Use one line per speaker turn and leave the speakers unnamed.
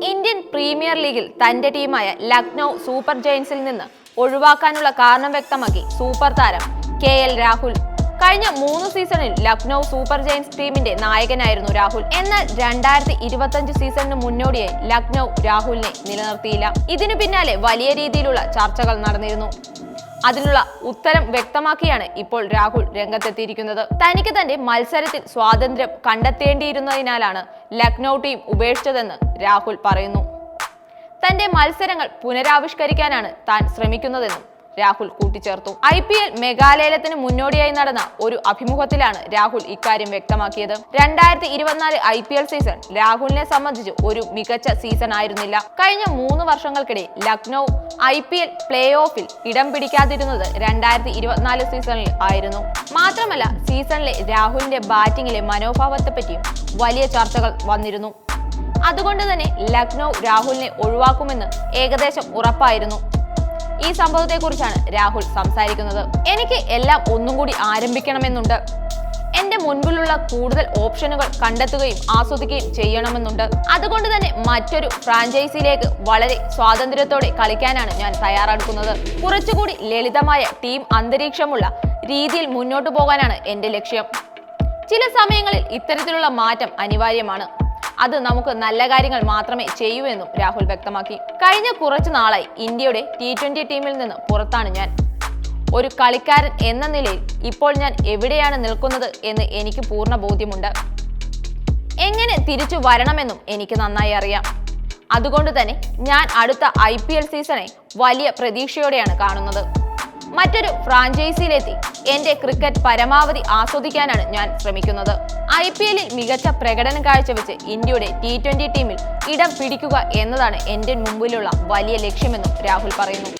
Indian premier ലീഗിൽ തന്റെ ടീമായ ലക്നൗ സൂപ്പർ ജയൻസിൽ നിന്ന് ഒഴിവാക്കാനുള്ള കാരണം വ്യക്തമാക്കി സൂപ്പർ താരം KL രാഹുൽ. കഴിഞ്ഞ 3 സീസണിൽ ലക്നൗ സൂപ്പർ ജയൻസ് ടീമിന്റെ നായകനായിരുന്നു രാഹുൽ. എന്നാൽ 2025 സീസണിന് മുന്നോടിയായി ലക്നൗ രാഹുലിനെ നിലനിർത്തിയില്ല. ഇതിനു പിന്നാലെ വലിയ രീതിയിലുള്ള ചർച്ചകൾ നടന്നിരുന്നു. അതിനുള്ള ഉത്തരം വ്യക്തമാക്കിയാണ് ഇപ്പോൾ രാഹുൽ രംഗത്തെത്തിയിരിക്കുന്നത്. തനിക്ക് തന്റെ മത്സരത്തിൽ സ്വാതന്ത്ര്യം കണ്ടെത്തേണ്ടിയിരുന്നതിനാലാണ് ലക്നൗ ടീം ഉപേക്ഷിച്ചതെന്ന് രാഹുൽ പറയുന്നു. തന്റെ മത്സരങ്ങൾ പുനരാവിഷ്കരിക്കാനാണ് താൻ ശ്രമിക്കുന്നതെന്നും രാഹുൽ കൂട്ടിച്ചേർത്തു. IPL മെഗാലേലത്തിന് മുന്നോടിയായി നടന്ന ഒരു അഭിമുഖത്തിലാണ് രാഹുൽ ഇക്കാര്യം വ്യക്തമാക്കിയത്. 2024 IPL സീസൺ രാഹുലിനെ സംബന്ധിച്ച് ഒരു മികച്ച സീസൺ ആയിരുന്നില്ല. കഴിഞ്ഞ 3 വർഷങ്ങൾക്കിടെ ലക്നൗ IPL പ്ലേ ഓഫിൽ ഇടം പിടിക്കാതിരുന്നത് 2024 സീസണിൽ ആയിരുന്നു. മാത്രമല്ല സീസണിലെ രാഹുലിന്റെ ബാറ്റിംഗിലെ മനോഭാവത്തെപ്പറ്റിയും വലിയ ചർച്ചകൾ വന്നിരുന്നു. അതുകൊണ്ട് തന്നെ ലക്നൗ രാഹുലിനെ ഒഴിവാക്കുമെന്ന് ഏകദേശം ഉറപ്പായിരുന്നു. ഈ സംഭവത്തെക്കുറിച്ചാണ് രാഹുൽ സംസാരിക്കുന്നത്. എനിക്ക് എല്ലാം ഒന്നും കൂടി ആരംഭിക്കണമെന്നുണ്ട്. എന്റെ മുൻപിലുള്ള കൂടുതൽ ഓപ്ഷനുകൾ കണ്ടെത്തുകയും ആസ്വദിക്കുകയും ചെയ്യണമെന്നുണ്ട്. അതുകൊണ്ട് തന്നെ മറ്റൊരു ഫ്രാഞ്ചൈസിയിലേക്ക് വളരെ സ്വാതന്ത്ര്യത്തോടെ കളിക്കാനാണ് ഞാൻ തയ്യാറെടുക്കുന്നത്. കുറച്ചുകൂടി ലളിതമായ ടീം അന്തരീക്ഷമുള്ള രീതിയിൽ മുന്നോട്ടു പോകാനാണ് എന്റെ ലക്ഷ്യം. ചില സമയങ്ങളിൽ ഇത്തരത്തിലുള്ള മാറ്റം അനിവാര്യമാണ്. അത് നമുക്ക് നല്ല കാര്യങ്ങൾ മാത്രമേ ചെയ്യൂ എന്നും രാഹുൽ വ്യക്തമാക്കി. കഴിഞ്ഞ കുറച്ചു നാളായി ഇന്ത്യയുടെ T20 ടീമിൽ നിന്ന് പുറത്താണ് ഞാൻ. ഒരു കളിക്കാരൻ എന്ന നിലയിൽ ഇപ്പോൾ ഞാൻ എവിടെയാണ് നിൽക്കുന്നത് എന്ന് എനിക്ക് പൂർണ്ണ ബോധ്യമുണ്ട്. എങ്ങനെ തിരിച്ചു വരണമെന്നും എനിക്ക് നന്നായി അറിയാം. അതുകൊണ്ട് തന്നെ ഞാൻ അടുത്ത IPL സീസണെ വലിയ പ്രതീക്ഷയോടെയാണ് കാണുന്നത്. മറ്റൊരു ഫ്രാഞ്ചൈസിയിലെത്തി എന്റെ ക്രിക്കറ്റ് പരമാവധി ആസ്വദിക്കാനാണ് ഞാൻ ശ്രമിക്കുന്നത്. IPLൽ മികച്ച പ്രകടനം കാഴ്ചവെച്ച് ഇന്ത്യയുടെ T20 ടീമിൽ ഇടം പിടിക്കുക എന്നതാണ് എന്റെ മുമ്പിലുള്ള വലിയ ലക്ഷ്യമെന്നും രാഹുൽ പറയുന്നു.